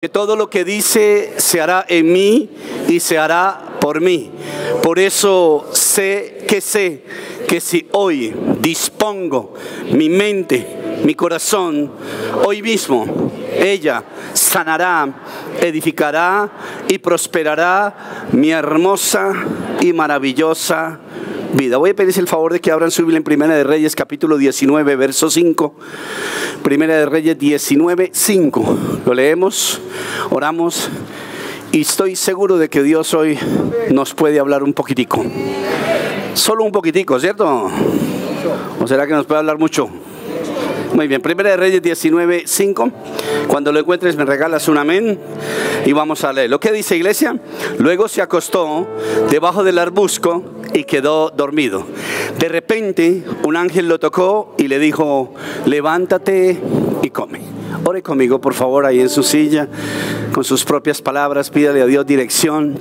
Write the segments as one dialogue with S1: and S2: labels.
S1: Que todo lo que dice se hará en mí y se hará por mí. Por eso sé que si hoy dispongo mi mente, mi corazón, hoy mismo ella sanará, edificará y prosperará mi hermosa y maravillosa vida. Voy a pedirles el favor de que abran su Biblia en Primera de Reyes, capítulo 19, verso 5. Primera de Reyes 19, 5. Lo leemos, oramos y estoy seguro de que Dios hoy nos puede hablar un poquitico. Solo un poquitico, ¿cierto? ¿O será que nos puede hablar mucho? Muy bien, Primera de Reyes 19, 5. Cuando lo encuentres me regalas un amén y vamos a leer. ¿Lo que dice, iglesia? Luego se acostó debajo del arbusto y quedó dormido. De repente un ángel lo tocó y le dijo: levántate y come. Ore conmigo, por favor, ahí en su silla, con sus propias palabras. Pídale a Dios dirección.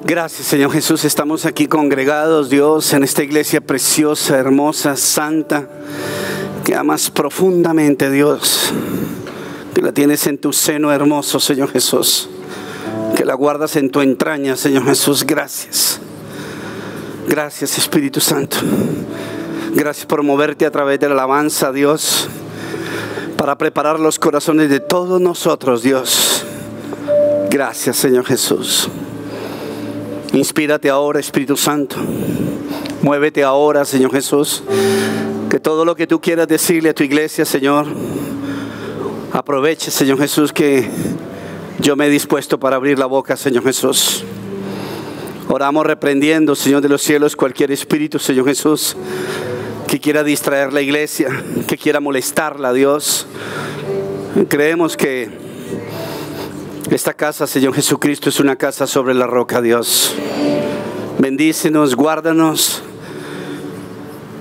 S1: Gracias, Señor Jesús. Estamos aquí congregados, Dios, en esta iglesia preciosa, hermosa, santa, que amas profundamente, Dios, que la tienes en tu seno hermoso, Señor Jesús, que la guardas en tu entraña, Señor Jesús. Gracias. Gracias, Espíritu Santo. Gracias por moverte a través de la alabanza, Dios, para preparar los corazones de todos nosotros, Dios. Gracias, Señor Jesús. Inspírate ahora, Espíritu Santo. Muévete ahora, Señor Jesús. Que todo lo que tú quieras decirle a tu iglesia, Señor, aproveche, Señor Jesús, que yo me he dispuesto para abrir la boca, Señor Jesús. Oramos reprendiendo, Señor de los cielos, cualquier espíritu, Señor Jesús, que quiera distraer la iglesia, que quiera molestarla, Dios. Creemos que esta casa, Señor Jesucristo, es una casa sobre la roca, Dios. Bendícenos, guárdanos,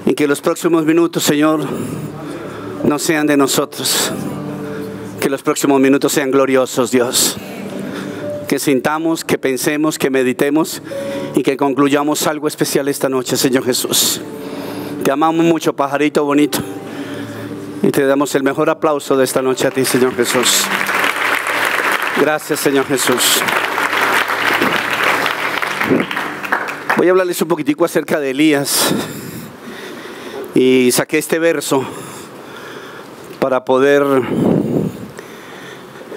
S1: y que los próximos minutos, Señor, no sean de nosotros. Que los próximos minutos sean gloriosos, Dios. Que sintamos, que pensemos, que meditemos y que concluyamos algo especial esta noche, Señor Jesús. Te amamos mucho, pajarito bonito, y te damos el mejor aplauso de esta noche a ti, Señor Jesús. Gracias, Señor Jesús. Voy a hablarles un poquitico acerca de Elías. Y saqué este verso para poder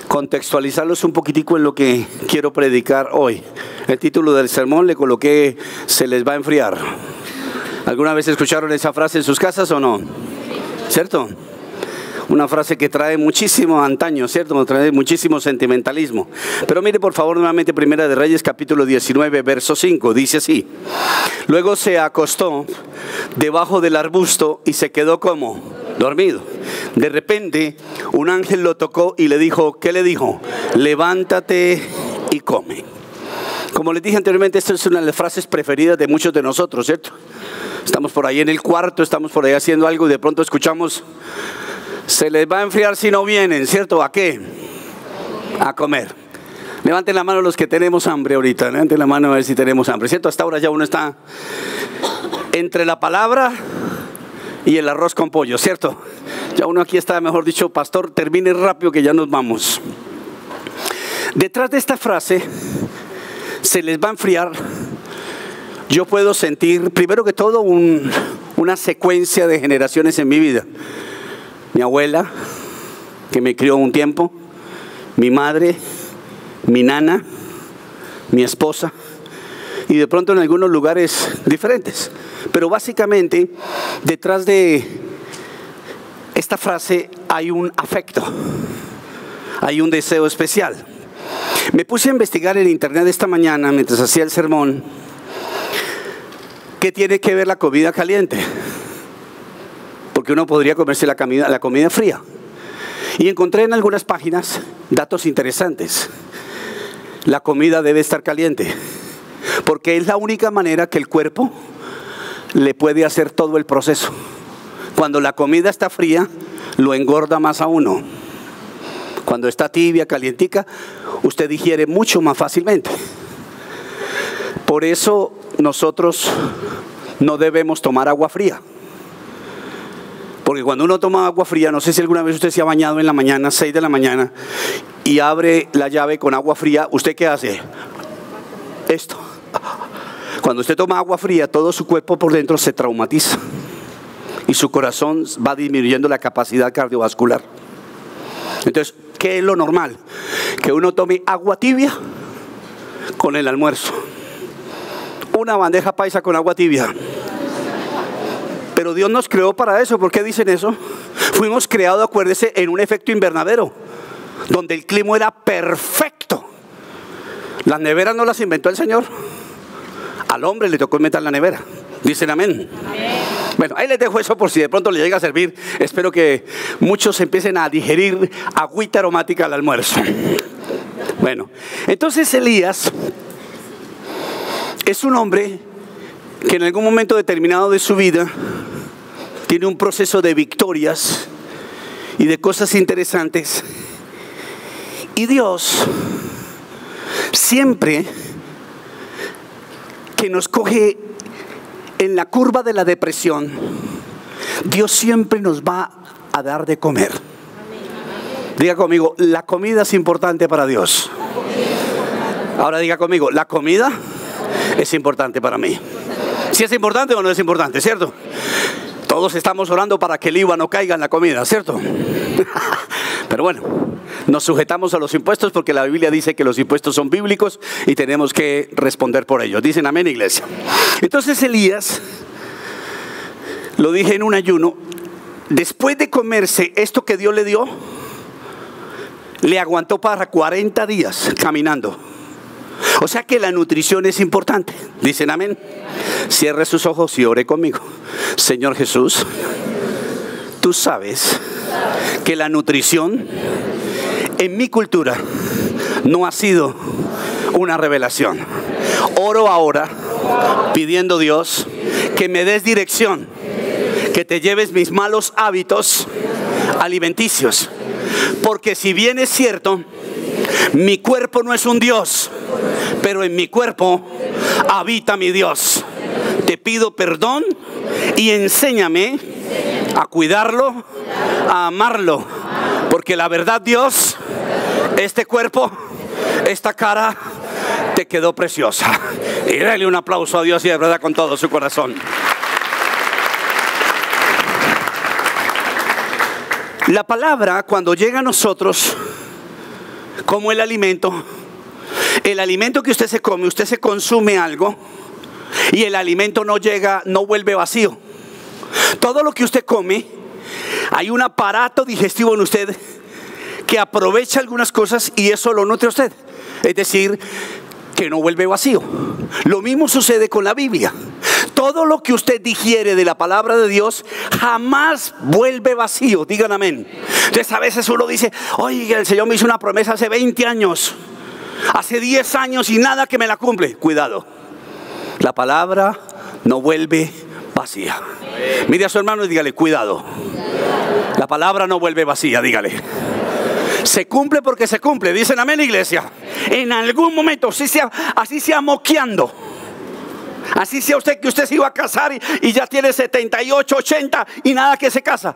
S1: contextualizarlos un poquitico en lo que quiero predicar hoy. El título del sermón le coloqué: se les va a enfriar. ¿Alguna vez escucharon esa frase en sus casas o no? ¿Cierto? Una frase que trae muchísimo antaño, ¿cierto? Trae muchísimo sentimentalismo. Pero mire por favor nuevamente Primera de Reyes capítulo 19, verso 5. Dice así: luego se acostó debajo del arbusto y se quedó como dormido. De repente un ángel lo tocó y le dijo, ¿qué le dijo? Levántate y come. Como les dije anteriormente, esta es una de las frases preferidas de muchos de nosotros, ¿cierto? Estamos por ahí en el cuarto, estamos por ahí haciendo algo y de pronto escuchamos: se les va a enfriar si no vienen, ¿cierto? ¿A qué? A comer. Levanten la mano los que tenemos hambre ahorita. Levanten la mano a ver si tenemos hambre, ¿cierto? Hasta ahora ya uno está entre la palabra y el arroz con pollo, ¿cierto? Ya uno aquí está, mejor dicho: pastor, termine rápido que ya nos vamos. Detrás de esta frase, se les va a enfriar, yo puedo sentir, primero que todo, una secuencia de generaciones en mi vida. Mi abuela, que me crió un tiempo, mi madre, mi nana, mi esposa, y de pronto en algunos lugares diferentes. Pero básicamente, detrás de esta frase hay un afecto, hay un deseo especial. Me puse a investigar en internet esta mañana, mientras hacía el sermón, qué tiene que ver la comida caliente. Porque uno podría comerse la comida fría. Y encontré en algunas páginas datos interesantes. La comida debe estar caliente, porque es la única manera que el cuerpo le puede hacer todo el proceso. Cuando la comida está fría, lo engorda más a uno. Cuando está tibia, calientica, usted digiere mucho más fácilmente. Por eso nosotros no debemos tomar agua fría. Porque cuando uno toma agua fría, no sé si alguna vez usted se ha bañado en la mañana, 6 de la mañana, y abre la llave con agua fría, ¿usted qué hace? Esto. Cuando usted toma agua fría, todo su cuerpo por dentro se traumatiza y su corazón va disminuyendo la capacidad cardiovascular. Entonces, ¿qué es lo normal? Que uno tome agua tibia con el almuerzo. Una bandeja paisa con agua tibia. Pero Dios nos creó para eso. ¿Por qué dicen eso? Fuimos creados, acuérdese, en un efecto invernadero, donde el clima era perfecto. Las neveras no las inventó el Señor. Al hombre le tocó inventar la nevera. Dicen amén. Amén. Bueno, ahí les dejo eso por si de pronto les llega a servir. Espero que muchos empiecen a digerir agüita aromática al almuerzo. Bueno, entonces Elías es un hombre que en algún momento determinado de su vida tiene un proceso de victorias y de cosas interesantes. Y Dios siempre que nos coge en la curva de la depresión, Dios siempre nos va a dar de comer. Diga conmigo, la comida es importante para Dios. Ahora diga conmigo, la comida es importante para mí. ¿Sí es importante o no es importante, cierto? Todos estamos orando para que el IVA no caiga en la comida, ¿cierto? Pero bueno, nos sujetamos a los impuestos porque la Biblia dice que los impuestos son bíblicos y tenemos que responder por ellos. Dicen amén, iglesia. Entonces Elías, lo dije en un ayuno, después de comerse esto que Dios le dio, le aguantó para 40 días caminando. O sea que la nutrición es importante. Dicen amén. Cierre sus ojos y ore conmigo. Señor Jesús, tú sabes que la nutrición en mi cultura no ha sido una revelación. Oro ahora pidiendo, Dios, que me des dirección, que te lleves mis malos hábitos alimenticios. Porque si bien es cierto, mi cuerpo no es un Dios, pero en mi cuerpo habita mi Dios. Te pido perdón y enséñame a cuidarlo, a amarlo. Porque la verdad, Dios, este cuerpo, esta cara, te quedó preciosa. Y dale un aplauso a Dios y de verdad con todo su corazón. La palabra, cuando llega a nosotros como el alimento que usted se come, usted se consume algo y el alimento no llega, no vuelve vacío. Todo lo que usted come, hay un aparato digestivo en usted que aprovecha algunas cosas y eso lo nutre a usted. Es decir, que no vuelve vacío. Lo mismo sucede con la Biblia. Todo lo que usted digiere de la palabra de Dios jamás vuelve vacío. Digan amén. Entonces a veces uno dice, oye, el Señor me hizo una promesa hace 20 años, hace 10 años y nada que me la cumple. Cuidado, la palabra no vuelve vacía. Mire a su hermano y dígale, cuidado. La palabra no vuelve vacía, dígale. Se cumple porque se cumple. Dicen amén, iglesia. En algún momento, así sea moqueando, así sea usted que usted se iba a casar y ya tiene 78, 80 y nada que se casa,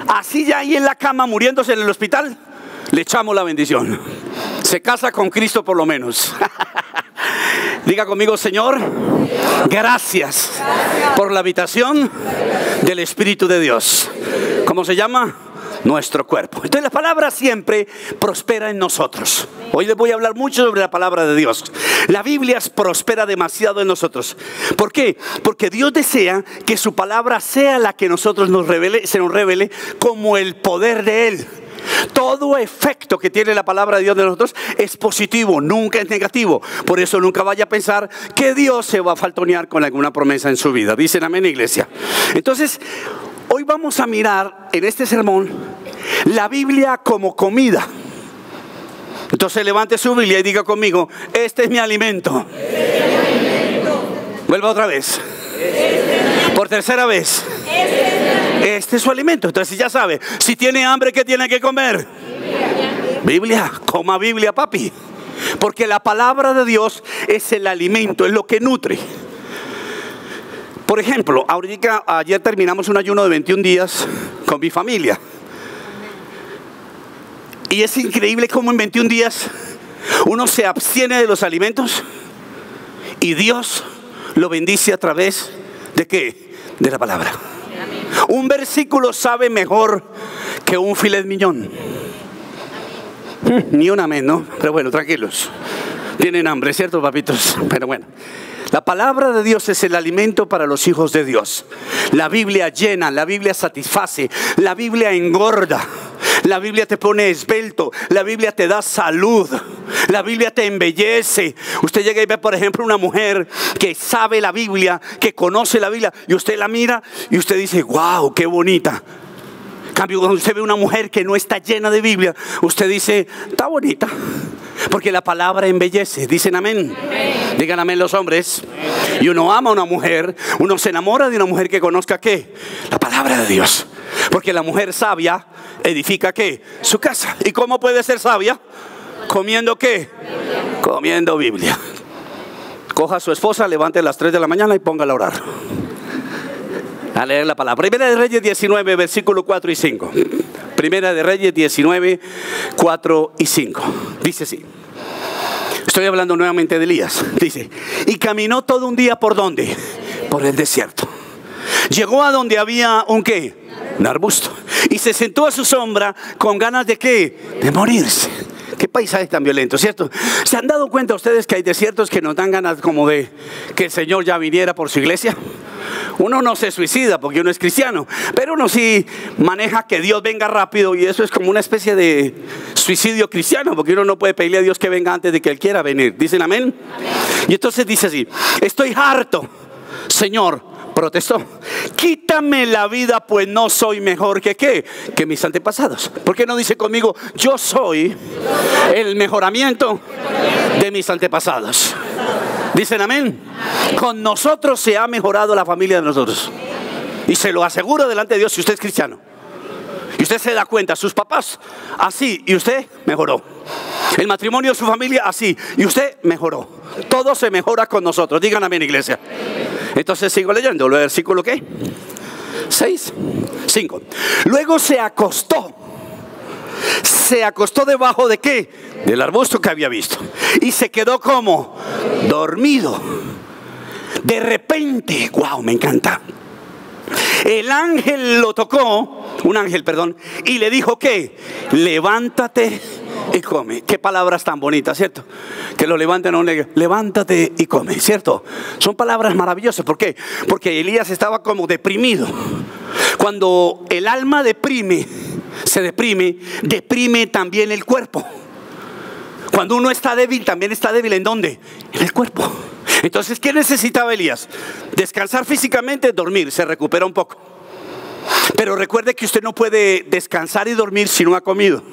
S1: así ya ahí en la cama muriéndose en el hospital, le echamos la bendición. Se casa con Cristo por lo menos. Diga conmigo, Señor, gracias por la habitación del Espíritu de Dios. ¿Cómo se llama? Nuestro cuerpo. Entonces la palabra siempre prospera en nosotros. Hoy les voy a hablar mucho sobre la palabra de Dios. La Biblia prospera demasiado en nosotros. ¿Por qué? Porque Dios desea que su palabra sea la que nosotros se nos revele como el poder de Él. Todo efecto que tiene la palabra de Dios de nosotros es positivo, nunca es negativo. Por eso nunca vaya a pensar que Dios se va a faltonear con alguna promesa en su vida. Dicen amén, iglesia. Entonces, hoy vamos a mirar en este sermón la Biblia como comida. Entonces levante su Biblia y diga conmigo, este es mi alimento. Vuelva otra vez. Por tercera vez. Este es su alimento. Entonces ya sabe, si tiene hambre, ¿qué tiene que comer? Biblia. Coma Biblia, papi. Porque la palabra de Dios es el alimento, es lo que nutre. Por ejemplo, ayer terminamos un ayuno de 21 días con mi familia. Y es increíble cómo en 21 días uno se abstiene de los alimentos y Dios lo bendice a través de ¿qué? De la palabra. Un versículo sabe mejor que un filet mignon. Ni un amén, ¿no? Pero bueno, tranquilos. Tienen hambre, ¿cierto, papitos? Pero bueno. La palabra de Dios es el alimento para los hijos de Dios. La Biblia llena, la Biblia satisface, la Biblia engorda, la Biblia te pone esbelto, la Biblia te da salud, la Biblia te embellece. Usted llega y ve, por ejemplo, una mujer que sabe la Biblia, que conoce la Biblia, y usted la mira y usted dice, wow, qué bonita. En cambio, cuando usted ve una mujer que no está llena de Biblia, usted dice, está bonita. Porque la palabra embellece. Dicen amén. Amén. Digan amén los hombres. Amén. Y uno ama a una mujer, uno se enamora de una mujer que conozca ¿qué? La palabra de Dios. Porque la mujer sabia edifica ¿qué? Su casa. ¿Y cómo puede ser sabia? ¿Comiendo qué? Biblia. Comiendo Biblia. Coja a su esposa, levante a las 3 de la mañana y póngala a orar. A leer la palabra. Primera de Reyes 19, versículo 4 y 5. Primera de Reyes 19, 4 y 5. Dice así. Estoy hablando nuevamente de Elías. Dice, y caminó todo un día ¿por dónde? Por el desierto. Llegó a donde había un ¿qué? Un arbusto. Y se sentó a su sombra con ganas de ¿qué? De morirse. Qué paisaje tan violento, ¿cierto? ¿Se han dado cuenta ustedes que hay desiertos que nos dan ganas como de que el Señor ya viniera por su iglesia? Uno no se suicida porque uno es cristiano, pero uno sí maneja que Dios venga rápido, y eso es como una especie de suicidio cristiano, porque uno no puede pedirle a Dios que venga antes de que Él quiera venir. ¿Dicen amén? Y entonces dice así, estoy harto, Señor, protestó, quítame la vida, pues no soy mejor que ¿qué? Que mis antepasados. ¿Por qué no dice conmigo, yo soy el mejoramiento de mis antepasados? Dicen amén. Con nosotros se ha mejorado la familia de nosotros, y se lo aseguro delante de Dios. Si usted es cristiano y usted se da cuenta, sus papás así y usted mejoró, el matrimonio de su familia así y usted mejoró, todo se mejora con nosotros. Digan amén, iglesia. Entonces sigo leyendo, el versículo ¿qué? 5. Luego se acostó debajo de ¿qué? Del arbusto que había visto, y se quedó como dormido. De repente, wow, me encanta, el ángel lo tocó, un ángel, perdón, y le dijo ¿qué? Levántate y come. Qué palabras tan bonitas, ¿cierto? Que lo levanten a un negro, levántate y come, ¿cierto? Son palabras maravillosas. ¿Por qué? Porque Elías estaba como deprimido. Cuando el alma se deprime también el cuerpo. Cuando uno está débil, también está débil. ¿En dónde? En el cuerpo. Entonces, ¿qué necesitaba Elías? Descansar físicamente, dormir, se recupera un poco. Pero recuerde que usted no puede descansar y dormir si no ha comido.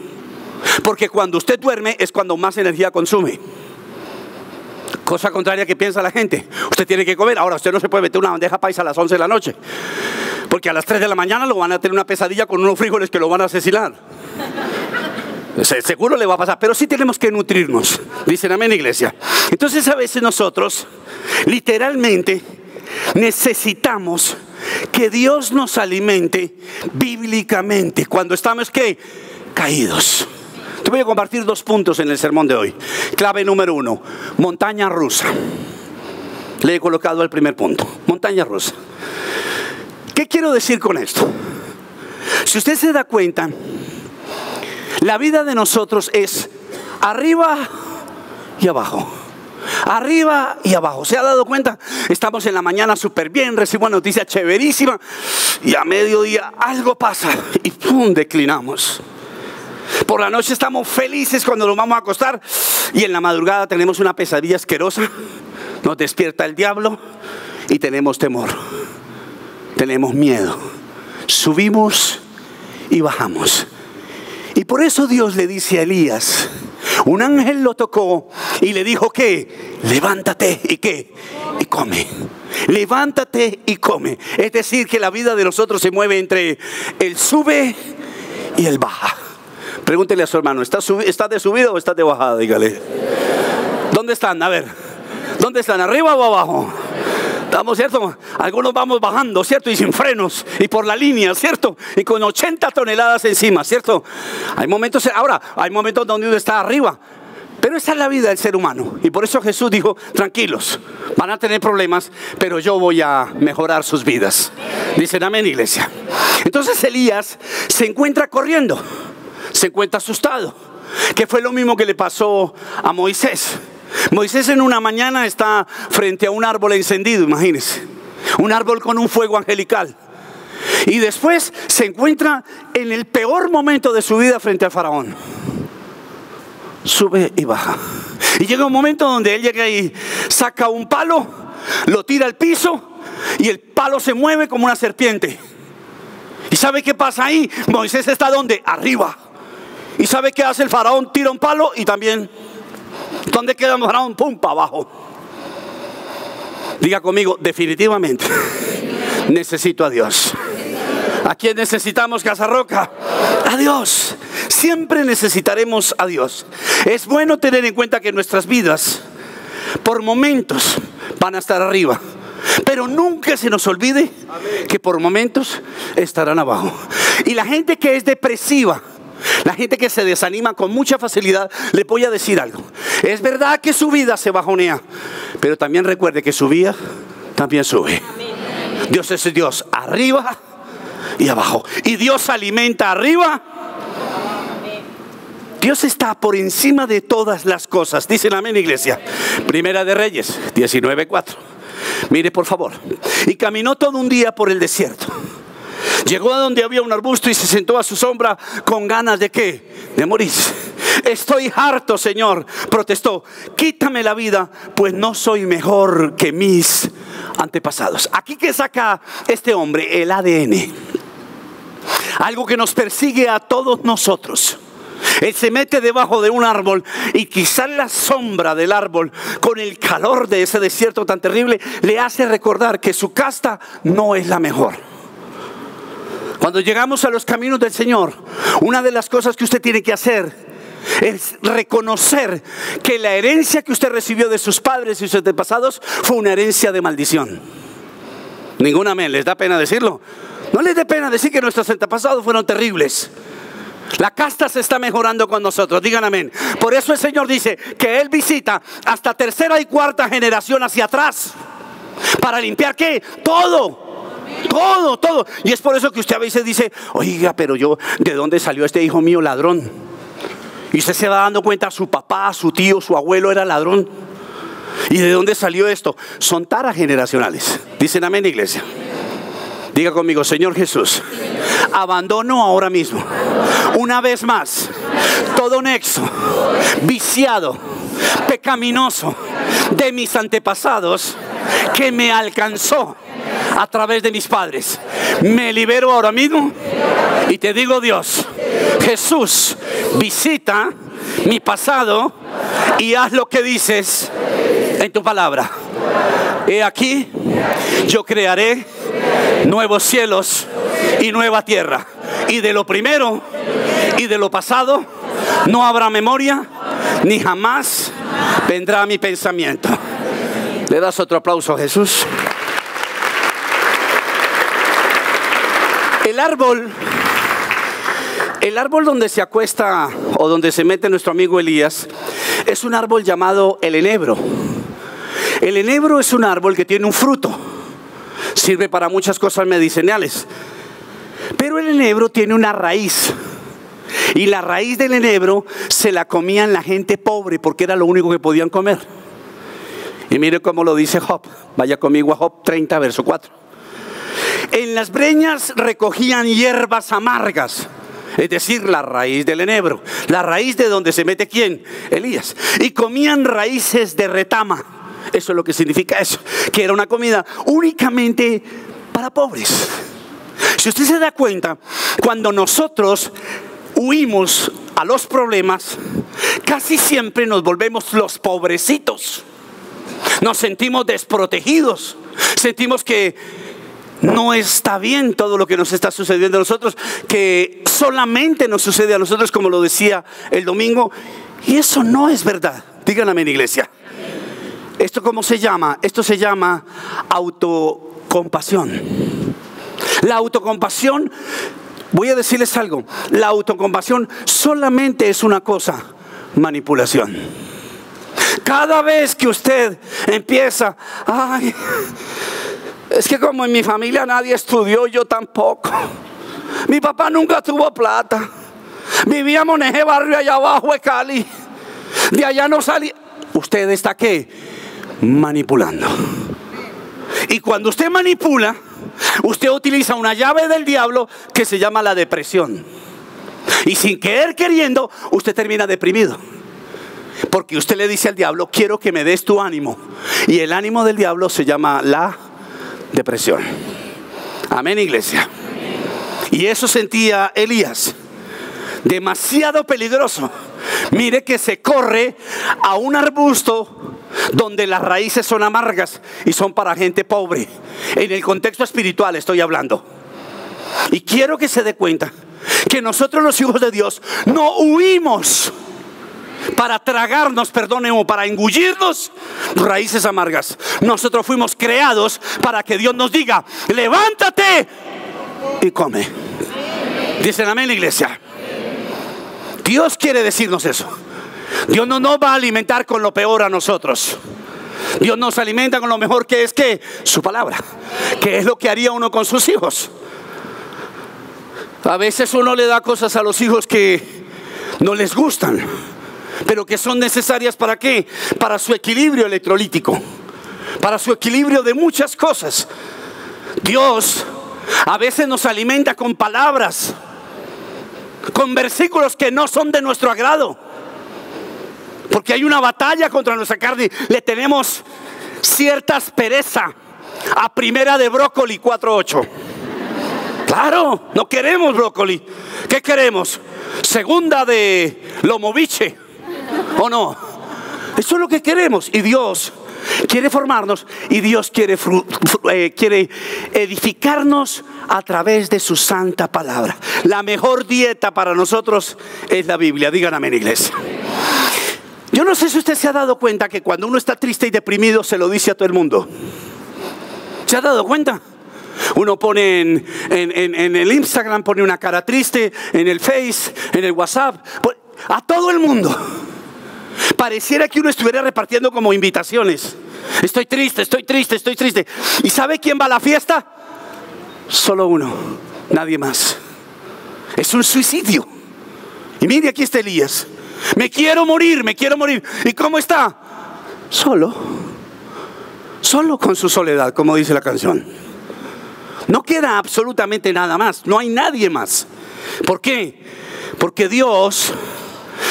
S1: Porque cuando usted duerme es cuando más energía consume. Cosa contraria que piensa la gente. Usted tiene que comer. Ahora, usted no se puede meter una bandeja paisa a las 11 de la noche, porque a las 3 de la mañana lo van a tener una pesadilla con unos frijoles que lo van a asesinar. Seguro le va a pasar, pero sí tenemos que nutrirnos. Dicen amén, iglesia. Entonces a veces nosotros literalmente necesitamos que Dios nos alimente bíblicamente cuando estamos ¿qué? Caídos. Te voy a compartir 2 puntos en el sermón de hoy. Clave número 1, montaña rusa. Le he colocado el primer punto, montaña rusa. ¿Qué quiero decir con esto? Si usted se da cuenta, la vida de nosotros es arriba y abajo, arriba y abajo. ¿Se ha dado cuenta? Estamos en la mañana súper bien, recibo una noticia chéverísima, y a mediodía algo pasa y ¡pum!, declinamos. Por la noche estamos felices cuando nos vamos a acostar, y en la madrugada tenemos una pesadilla asquerosa, nos despierta el diablo y tenemos temor, tenemos miedo, subimos y bajamos. Y por eso Dios le dice a Elías, un ángel lo tocó y le dijo ¿qué? Levántate y ¿qué? Y come. Levántate y come. Es decir, que la vida de nosotros se mueve entre el sube y el baja. Pregúntele a su hermano, ¿estás de subida o estás de bajada? Dígale. ¿Dónde están? A ver, ¿dónde están? ¿Arriba o abajo? Estamos, ¿cierto? Algunos vamos bajando, ¿cierto? Y sin frenos, y por la línea, ¿cierto? Y con 80 toneladas encima, ¿cierto? Hay momentos, ahora, hay momentos donde uno está arriba. Pero esa es la vida del ser humano. Y por eso Jesús dijo, tranquilos, van a tener problemas, pero yo voy a mejorar sus vidas. Dicen amén, iglesia. Entonces Elías se encuentra corriendo, se encuentra asustado, que fue lo mismo que le pasó a Moisés. Moisés en una mañana está frente a un árbol encendido, imagínense. Un árbol con un fuego angelical. Y después se encuentra en el peor momento de su vida frente al faraón. Sube y baja. Y llega un momento donde él llega y saca un palo, lo tira al piso y el palo se mueve como una serpiente. ¿Y sabe qué pasa ahí? Moisés está ¿dónde? Arriba. ¿Y sabe qué hace el faraón? Tira un palo y también. ¿Dónde queda el faraón? Pum, para abajo. Diga conmigo, definitivamente necesito a Dios. ¿A quién necesitamos, Casa Roca? A Dios. Siempre necesitaremos a Dios. Es bueno tener en cuenta que nuestras vidas por momentos van a estar arriba, pero nunca se nos olvide que por momentos estarán abajo. Y la gente que es depresiva, la gente que se desanima con mucha facilidad, le voy a decir algo. Es verdad que su vida se bajonea, pero también recuerde que su vida también sube. Dios es Dios arriba y abajo. Y Dios alimenta arriba. Dios está por encima de todas las cosas. Dicen amén, iglesia. Primera de Reyes 19:4. Mire por favor. Y caminó todo un día por el desierto. Llegó a donde había un arbusto y se sentó a su sombra con ganas de ¿qué? De morir. Estoy harto, Señor, protestó. Quítame la vida, pues no soy mejor que mis antepasados. Aquí que saca este hombre el ADN. Algo que nos persigue a todos nosotros. Él se mete debajo de un árbol y quizás la sombra del árbol con el calor de ese desierto tan terrible le hace recordar que su casta no es la mejor. Cuando llegamos a los caminos del Señor, una de las cosas que usted tiene que hacer es reconocer que la herencia que usted recibió de sus padres y sus antepasados fue una herencia de maldición. Ningún amén, ¿les da pena decirlo? No les dé pena decir que nuestros antepasados fueron terribles. La casta se está mejorando con nosotros, digan amén. Por eso el Señor dice que Él visita hasta tercera y cuarta generación hacia atrás. ¿Para limpiar qué? Todo. Todo. Y es por eso que usted a veces dice, oiga, pero yo, ¿de dónde salió este hijo mío ladrón? Y usted se va dando cuenta, su papá, su tío, su abuelo era ladrón. ¿Y de dónde salió esto? Son taras generacionales. Dicen amén, iglesia. Diga conmigo, Señor Jesús, abandono ahora mismo, una vez más, todo nexo, viciado, pecaminoso de mis antepasados que me alcanzó a través de mis padres. Me libero ahora mismo y te digo, Dios, Jesús, visita mi pasado y haz lo que dices en tu palabra. He aquí, yo crearé nuevos cielos y nueva tierra. Y de lo primero y de lo pasado no habrá memoria, ni jamás vendrá a mi pensamiento. ¿Le das otro aplauso a Jesús? El árbol donde se acuesta o donde se mete nuestro amigo Elías es un árbol llamado el enebro. El enebro es un árbol que tiene un fruto. Sirve para muchas cosas medicinales. Pero el enebro tiene una raíz. Y la raíz del enebro se la comían la gente pobre porque era lo único que podían comer. Y mire cómo lo dice Job. Vaya conmigo a Job 30, verso 4. En las breñas recogían hierbas amargas. Es decir, la raíz del enebro. La raíz de donde se mete ¿quién? Elías. Y comían raíces de retama. Eso es lo que significa eso. Que era una comida únicamente para pobres. Si usted se da cuenta, cuando nosotros huimos a los problemas, casi siempre nos volvemos los pobrecitos. Nos sentimos desprotegidos. Sentimos que no está bien todo lo que nos está sucediendo a nosotros, que solamente nos sucede a nosotros, como lo decía el domingo. Y eso no es verdad. Díganme en iglesia. ¿Esto cómo se llama? Esto se llama autocompasión. La autocompasión, voy a decirles algo, la autocompasión solamente es una cosa: manipulación. Cada vez que usted empieza, ay, es que como en mi familia nadie estudió, yo tampoco. Mi papá nunca tuvo plata. Vivíamos en ese barrio allá abajo de Cali. De allá no salí. Usted está ¿qué? Manipulando. Y cuando usted manipula, usted utiliza una llave del diablo que se llama la depresión. Y sin querer queriendo, usted termina deprimido. Porque usted le dice al diablo: quiero que me des tu ánimo. Y el ánimo del diablo se llama la depresión. Amén, iglesia. Y eso sentía Elías. Demasiado peligroso. Mire que se corre a un arbusto donde las raíces son amargas y son para gente pobre. En el contexto espiritual estoy hablando. Y quiero que se dé cuenta que nosotros, los hijos de Dios, no huimos para tragarnos, o para engullirnos raíces amargas. Nosotros fuimos creados para que Dios nos diga: levántate y come. Dicen amén, iglesia. Dios quiere decirnos eso. Dios no nos va a alimentar con lo peor a nosotros. Dios nos alimenta con lo mejor, que es que su palabra, que es lo que haría uno con sus hijos. A veces uno le da cosas a los hijos que no les gustan, pero que son necesarias ¿para qué? Para su equilibrio electrolítico, para su equilibrio de muchas cosas. Dios a veces nos alimenta con palabras, con versículos que no son de nuestro agrado, porque hay una batalla contra nuestra carne. Le tenemos cierta aspereza a Primera de Brócoli 4:8. Claro, no queremos brócoli. ¿Qué queremos? Segunda de Lomoviche, ¿o no? Eso es lo que queremos. Y Dios quiere formarnos, y Dios quiere edificarnos a través de su santa palabra. La mejor dieta para nosotros es la Biblia. Digan amén, iglesia. Yo no sé si usted se ha dado cuenta que cuando uno está triste y deprimido se lo dice a todo el mundo. ¿Se ha dado cuenta? Uno pone en el Instagram, pone una cara triste, en el Face, en el WhatsApp, a todo el mundo. Pareciera que uno estuviera repartiendo como invitaciones. Estoy triste, estoy triste, estoy triste. ¿Y sabe quién va a la fiesta? Solo uno, nadie más. Es un suicidio. Y mire, aquí está Elías. Me quiero morir, me quiero morir. ¿Y cómo está? Solo con su soledad, como dice la canción. No queda absolutamente nada más, no hay nadie más. ¿Por qué? Porque Dios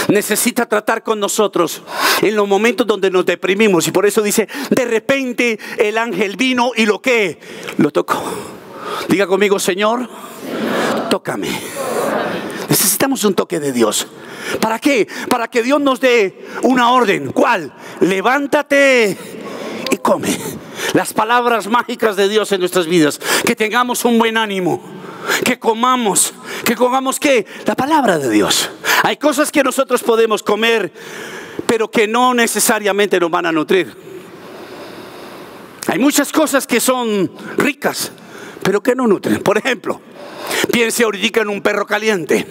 S1: necesita tratar con nosotros en los momentos donde nos deprimimos. Y por eso dice: de repente el ángel vino y lo tocó. Diga conmigo: Señor, tócame. Necesitamos un toque de Dios. ¿Para qué? Para que Dios nos dé una orden. ¿Cuál? Levántate y come. Las palabras mágicas de Dios en nuestras vidas. Que tengamos un buen ánimo, que comamos ¿qué? La palabra de Dios. Hay cosas que nosotros podemos comer, pero que no necesariamente nos van a nutrir. Hay muchas cosas que son ricas, pero que no nutren. Por ejemplo, piense ahorita en un perro caliente.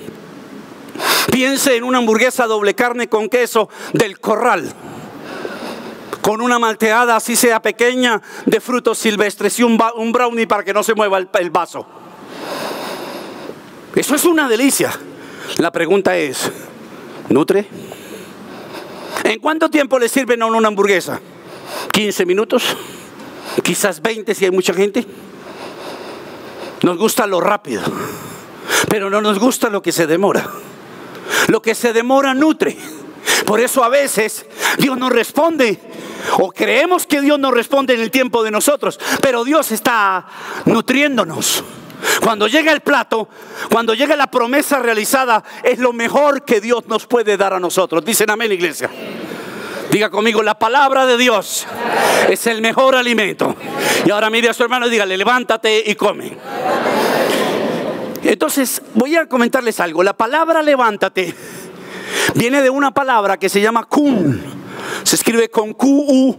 S1: Piense en una hamburguesa doble carne con queso del Corral, con una malteada, así sea pequeña, de frutos silvestres y un brownie para que no se mueva el vaso. Eso es una delicia. La pregunta es: ¿nutre? ¿En cuánto tiempo le sirven a uno una hamburguesa? ¿15 minutos? Quizás 20 si hay mucha gente. Nos gusta lo rápido, pero no nos gusta lo que se demora. Lo que se demora nutre. Por eso a veces Dios nos responde, o creemos que Dios nos responde en el tiempo de nosotros, pero Dios está nutriéndonos. Cuando llega el plato, cuando llega la promesa realizada, es lo mejor que Dios nos puede dar a nosotros. Dicen amén, iglesia. Diga conmigo: la palabra de Dios es el mejor alimento. Y ahora mire a su hermano y dígale: levántate y come. Entonces voy a comentarles algo. La palabra levántate viene de una palabra que se llama kun. Se escribe con Q-U-W-O-N.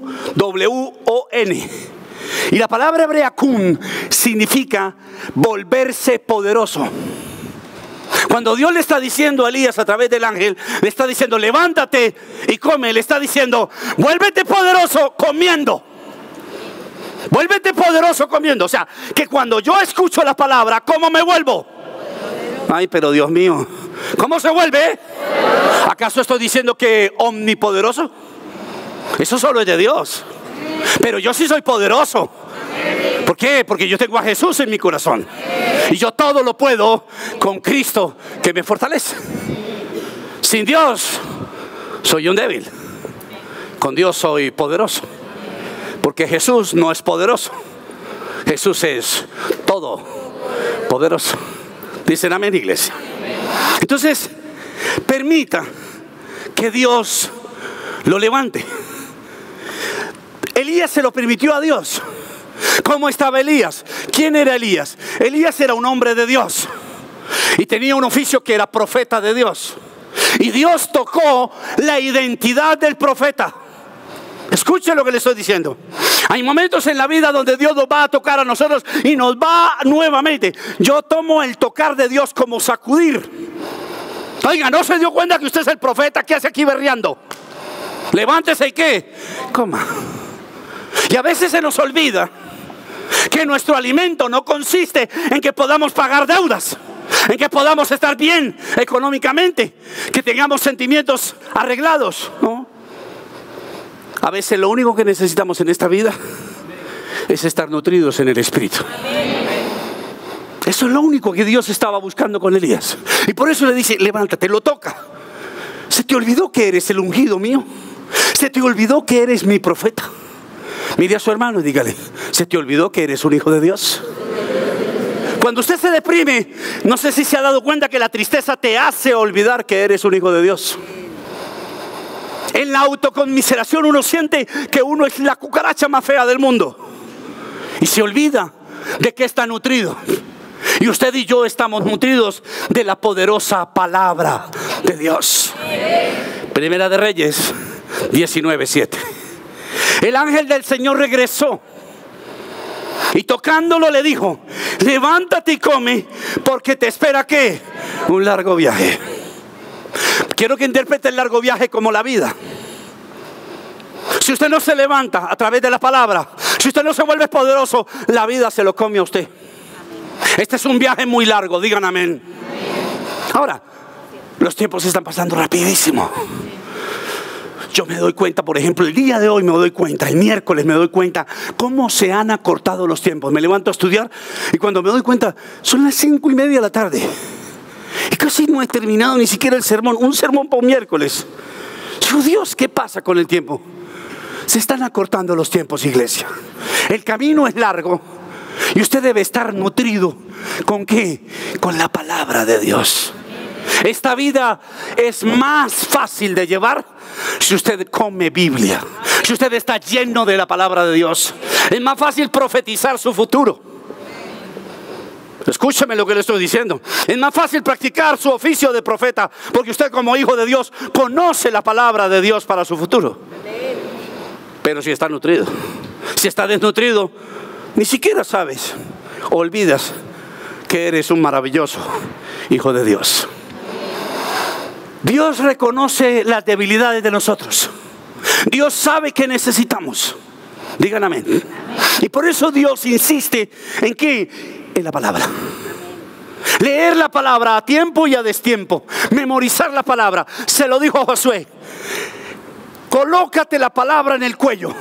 S1: Y la palabra hebrea kun significa volverse poderoso. Cuando Dios le está diciendo a Elías a través del ángel, le está diciendo levántate y come, le está diciendo vuélvete poderoso comiendo. Vuélvete poderoso comiendo. O sea, que cuando yo escucho la palabra, ¿cómo me vuelvo? Ay, pero Dios mío, ¿cómo se vuelve? ¿Acaso estoy diciendo que omnipoderoso? Eso solo es de Dios. Pero yo sí soy poderoso. ¿Por qué? Porque yo tengo a Jesús en mi corazón. Y yo todo lo puedo con Cristo que me fortalece. Sin Dios soy un débil. Con Dios soy poderoso. Porque Jesús no es poderoso. Jesús es todo poderoso. Dicen amén, iglesia. Entonces, permita que Dios lo levante. Elías se lo permitió a Dios. ¿Cómo estaba Elías? ¿Quién era Elías? Elías era un hombre de Dios y tenía un oficio que era profeta de Dios. Y Dios tocó la identidad del profeta. Escuchen lo que le estoy diciendo. Hay momentos en la vida donde Dios nos va a tocar a nosotros y nos va nuevamente. Yo tomo el tocar de Dios como sacudir. Oiga, ¿no se dio cuenta que usted es el profeta? ¿Qué hace aquí berreando? Levántese y ¿qué? Coma. Y a veces se nos olvida que nuestro alimento no consiste en que podamos pagar deudas, en que podamos estar bien económicamente, que tengamos sentimientos arreglados, ¿no? A veces lo único que necesitamos en esta vida es estar nutridos en el Espíritu. Eso es lo único que Dios estaba buscando con Elías. Y por eso le dice, levántate, lo toca. ¿Se te olvidó que eres el ungido mío? ¿Se te olvidó que eres mi profeta? Mire a su hermano y dígale, ¿se te olvidó que eres un hijo de Dios? Cuando usted se deprime, no sé si se ha dado cuenta que la tristeza te hace olvidar que eres un hijo de Dios. En la autoconmiseración uno siente que uno es la cucaracha más fea del mundo y se olvida de que está nutrido. Y usted y yo estamos nutridos de la poderosa palabra de Dios. Primera de Reyes 19:7. El ángel del Señor regresó y tocándolo le dijo, levántate y come porque te espera ¿qué? Un largo viaje. Quiero que interprete el largo viaje como la vida. Si usted no se levanta a través de la palabra, si usted no se vuelve poderoso, la vida se lo come a usted. Este es un viaje muy largo, digan amén. Ahora, los tiempos están pasando rapidísimo. Yo me doy cuenta, por ejemplo, el día de hoy me doy cuenta, el miércoles me doy cuenta cómo se han acortado los tiempos. Me levanto a estudiar y cuando me doy cuenta son las 5:30 de la tarde y casi no he terminado ni siquiera el sermón, un sermón para un miércoles. Digo, Dios, ¿qué pasa con el tiempo? Se están acortando los tiempos, iglesia. El camino es largo y usted debe estar nutrido. ¿Con qué? Con la palabra de Dios. Esta vida es más fácil de llevar si usted come Biblia, si usted está lleno de la palabra de Dios. Es más fácil profetizar su futuro. Escúcheme lo que le estoy diciendo. Es más fácil practicar su oficio de profeta porque usted como hijo de Dios conoce la palabra de Dios para su futuro. Pero si está nutrido, si está desnutrido, ni siquiera sabes, olvidas que eres un maravilloso hijo de Dios. Dios reconoce las debilidades de nosotros. Dios sabe que necesitamos. Digan amén. Y por eso Dios insiste en ¿qué? En la palabra. Leer la palabra a tiempo y a destiempo. Memorizar la palabra. Se lo dijo a Josué. Colócate la palabra en el cuello.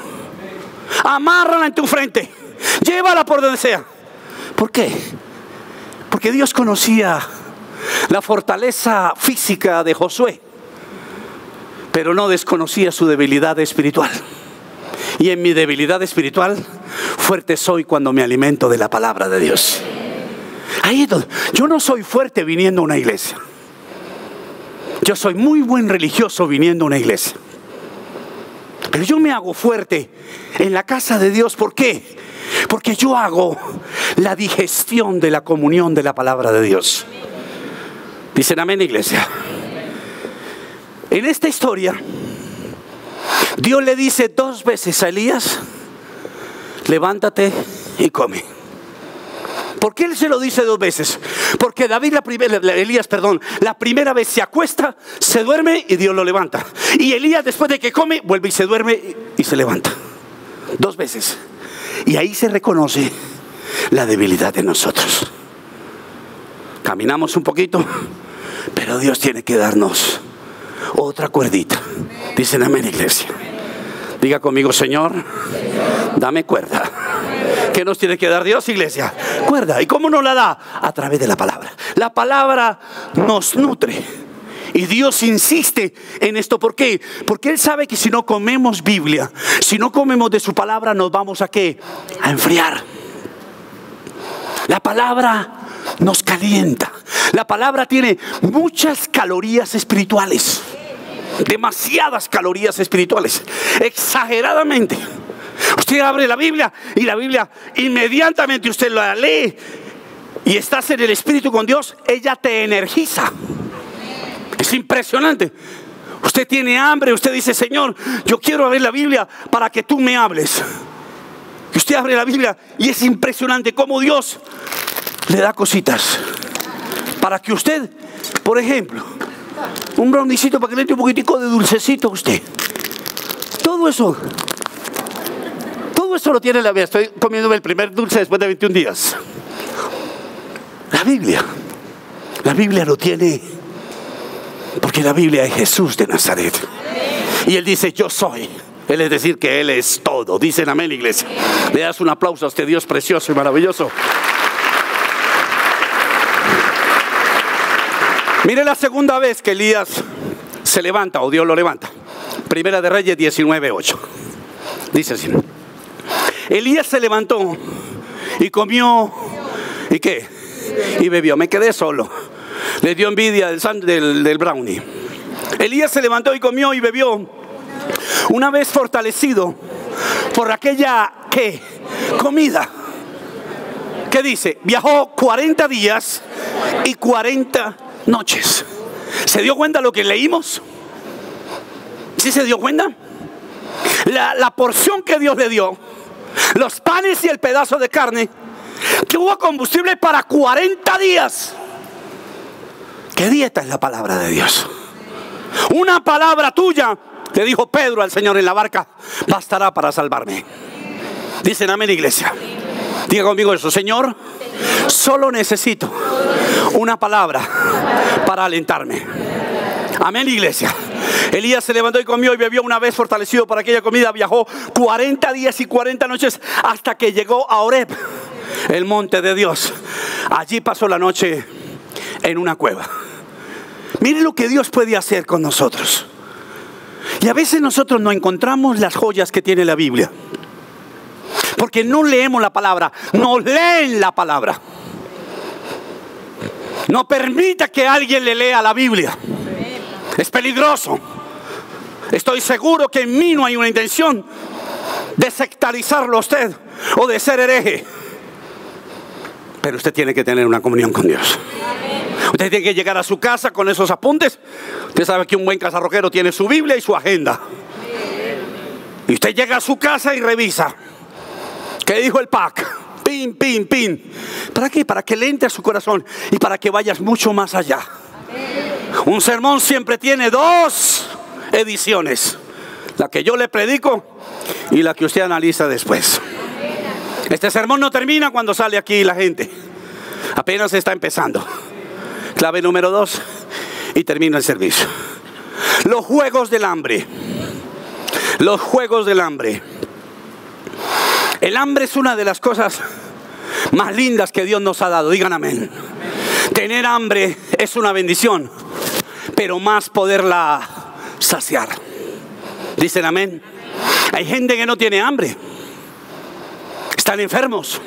S1: Amárrala en tu frente. Llévala por donde sea. ¿Por qué? Porque Dios conocía la fortaleza física de Josué, pero no desconocía su debilidad espiritual. Y en mi debilidad espiritual, fuerte soy cuando me alimento de la palabra de Dios. Ahí es donde yo no soy fuerte viniendo a una iglesia. Yo soy muy buen religioso viniendo a una iglesia, pero yo me hago fuerte en la casa de Dios. ¿Por qué? Porque yo hago la digestión de la comunión de la palabra de Dios. Dicen amén, iglesia. En esta historia, Dios le dice 2 veces a Elías: levántate y come. ¿Por qué él se lo dice 2 veces? Porque Elías, la primera vez se acuesta, se duerme y Dios lo levanta. Y Elías, después de que come, vuelve y se duerme y se levanta. 2 veces. Y ahí se reconoce la debilidad de nosotros. Caminamos un poquito, pero Dios tiene que darnos otra cuerdita. Dicen amén, iglesia. Diga conmigo: Señor, dame cuerda. ¿Qué nos tiene que dar Dios, iglesia? Cuerda. ¿Y cómo nos la da? A través de la palabra. La palabra nos nutre. Y Dios insiste en esto. ¿Por qué? Porque Él sabe que si no comemos Biblia, si no comemos de su palabra, nos vamos ¿a qué? A enfriar. La palabra nos calienta. La palabra tiene muchas calorías espirituales. Demasiadas calorías espirituales. Exageradamente. Usted abre la Biblia y la Biblia, inmediatamente usted la lee y estás en el Espíritu con Dios, ella te energiza. Es impresionante. Usted tiene hambre, usted dice: Señor, yo quiero abrir la Biblia para que tú me hables. Y usted abre la Biblia y es impresionante cómo Dios le da cositas para que usted, por ejemplo, un browniecito para que le eche un poquitico de dulcecito a usted. Todo eso lo tiene la Biblia. Estoy comiéndome el primer dulce después de 21 días. La Biblia lo tiene, porque la Biblia es Jesús de Nazaret. Y Él dice: yo soy. Él es decir que Él es todo. Dicen amén, iglesia. Le das un aplauso a este Dios precioso y maravilloso. Mire la segunda vez que Elías se levanta, o Dios lo levanta. Primera de Reyes 19:8. Dice así: Elías se levantó y comió. ¿Y qué? Y bebió. Me quedé solo. Le dio envidia del brownie. Elías se levantó y comió y bebió. Una vez fortalecido por aquella ¿qué? Comida. ¿Qué dice? Viajó 40 días y 40 noches. ¿Se dio cuenta lo que leímos? ¿Sí se dio cuenta? La porción que Dios le dio, los panes y el pedazo de carne, que hubo combustible para 40 días. ¿Qué dieta es la palabra de Dios? Una palabra tuya, le dijo Pedro al Señor en la barca, bastará para salvarme. Dicen amén, iglesia. Diga conmigo eso: Señor, solo necesito una palabra para alentarme. Amén, iglesia. Elías se levantó y comió y bebió. Una vez fortalecido por aquella comida, viajó 40 días y 40 noches hasta que llegó a Horeb, el monte de Dios. Allí pasó la noche en una cueva. Mire lo que Dios puede hacer con nosotros. Y a veces nosotros no encontramos las joyas que tiene la Biblia, porque no leemos la palabra, no leen la palabra. No permita que alguien le lea la Biblia. Es peligroso. Estoy seguro que en mí no hay una intención de sectarizarlo a usted o de ser hereje. Pero usted tiene que tener una comunión con Dios. Usted tiene que llegar a su casa con esos apuntes. Usted sabe que un buen casarroquero tiene su Biblia y su agenda. Y usted llega a su casa y revisa. ¿Qué dijo el PAC? Pin, pin, pin. ¿Para qué? Para que le entre a su corazón y para que vayas mucho más allá. Un sermón siempre tiene 2 ediciones: la que yo le predico y la que usted analiza después. Este sermón no termina cuando sale aquí la gente. Apenas está empezando. Clave número 2 y termina el servicio. Los juegos del hambre. Los juegos del hambre. El hambre es una de las cosas más lindas que Dios nos ha dado. Digan amén. Tener hambre es una bendición, pero más poderla saciar. Dicen amén. Hay gente que no tiene hambre. Están enfermos.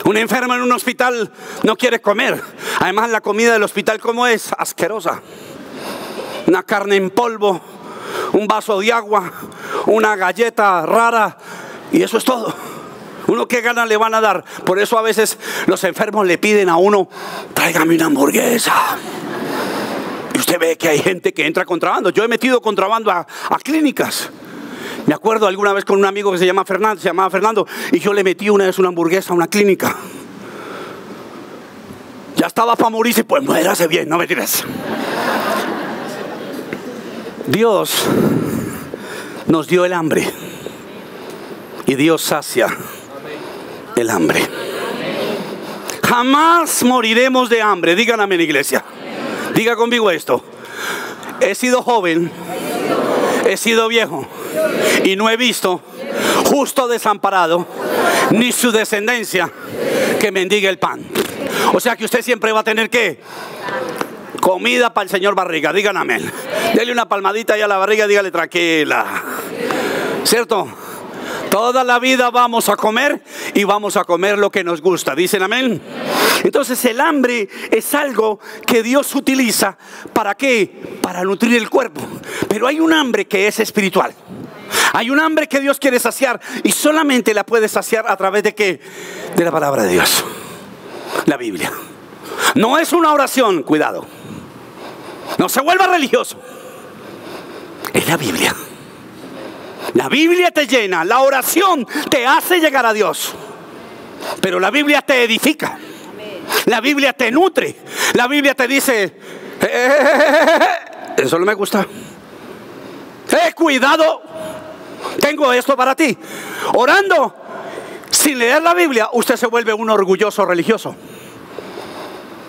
S1: Un enfermo en un hospital no quiere comer. Además, la comida del hospital, ¿cómo es? Asquerosa. Una carne en polvo, un vaso de agua, una galleta rara, y eso es todo. Uno, ¿qué ganas le van a dar? Por eso a veces los enfermos le piden a uno: tráigame una hamburguesa. Y usted ve que hay gente que entra contrabando. Yo he metido contrabando a clínicas. Me acuerdo alguna vez con un amigo que se llamaba Fernando, y yo le metí una vez una hamburguesa a una clínica. Ya estaba para morirse, pues muérase bien, no me tires. Dios nos dio el hambre y Dios sacia el hambre. Jamás moriremos de hambre. Digan amén, iglesia. Diga conmigo esto: he sido joven, he sido viejo y no he visto justo desamparado ni su descendencia que mendigue el pan. O sea que usted siempre va a tener que comida para el señor barriga. Digan amén. Dele una palmadita ahí a la barriga, dígale tranquila. ¿Cierto? Toda la vida vamos a comer y vamos a comer lo que nos gusta. ¿Dicen amén? Entonces el hambre es algo que Dios utiliza. ¿Para qué? Para nutrir el cuerpo. Pero hay un hambre que es espiritual. Hay un hambre que Dios quiere saciar y solamente la puede saciar a través de ¿qué? De la palabra de Dios. La Biblia. No es una oración, cuidado. No se vuelva religioso. Es la Biblia. La Biblia te llena, la oración te hace llegar a Dios. Pero la Biblia te edifica. La Biblia te nutre. La Biblia te dice, eso no me gusta. Cuidado, tengo esto para ti. Orando sin leer la Biblia, usted se vuelve un orgulloso religioso.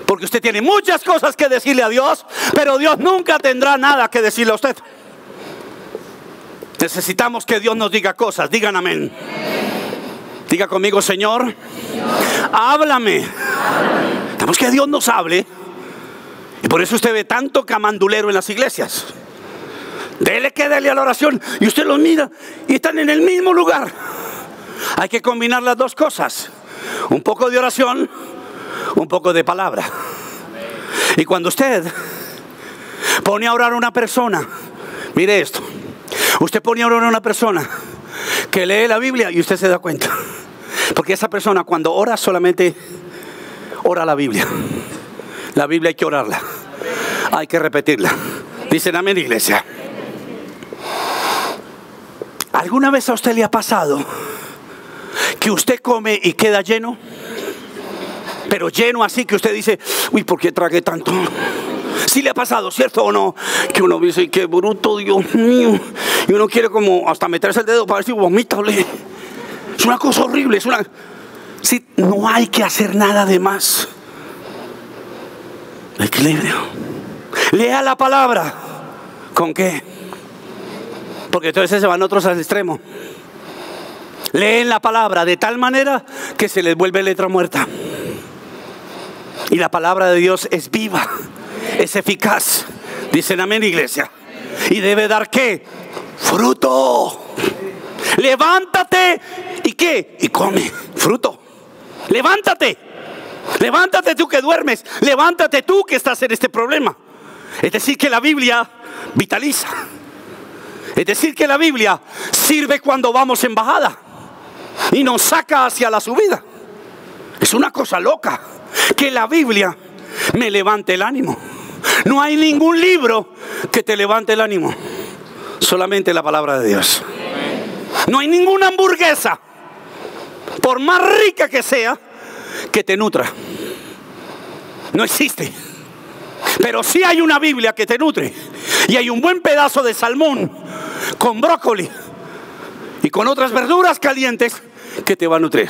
S1: Porque usted tiene muchas cosas que decirle a Dios, pero Dios nunca tendrá nada que decirle a usted. Necesitamos que Dios nos diga cosas. Digan amén. Diga conmigo: Señor, háblame. Necesitamos que Dios nos hable. Y por eso usted ve tanto camandulero en las iglesias. Dele a la oración. Y usted los mira y están en el mismo lugar. Hay que combinar las dos cosas: un poco de oración, un poco de palabra. Y cuando usted pone a orar a una persona, mire esto: usted pone a orar a una persona que lee la Biblia y usted se da cuenta. Porque esa persona cuando ora solamente ora la Biblia. La Biblia hay que orarla, hay que repetirla. Dicen amén, iglesia. ¿Alguna vez a usted le ha pasado que usted come y queda lleno? Pero lleno así que usted dice: uy, ¿por qué tragué tanto? ¿Sí le ha pasado, cierto o no? Que uno dice: qué bruto, Dios mío. Y uno quiere como hasta meterse el dedo para ver si vomita. Es una cosa horrible. Sí, no hay que hacer nada de más. Equilibrio. Lea la palabra. ¿Con qué? Porque entonces se van otros al extremo. Leen la palabra de tal manera que se les vuelve letra muerta. Y la palabra de Dios es viva, es eficaz. Dicen amén, iglesia. Y debe dar ¿qué? Fruto. Levántate y ¿qué? Y come fruto. Levántate. Levántate tú que duermes. Levántate tú que estás en este problema. Es decir, que la Biblia vitaliza. Es decir, que la Biblia sirve cuando vamos en bajada y nos saca hacia la subida. Es una cosa loca que la Biblia me levante el ánimo. No hay ningún libro que te levante el ánimo, solamente la palabra de Dios. No hay ninguna hamburguesa, por más rica que sea, que te nutra. No existe. Pero sí hay una Biblia que te nutre. Y hay un buen pedazo de salmón con brócoli y con otras verduras calientes que te va a nutrir.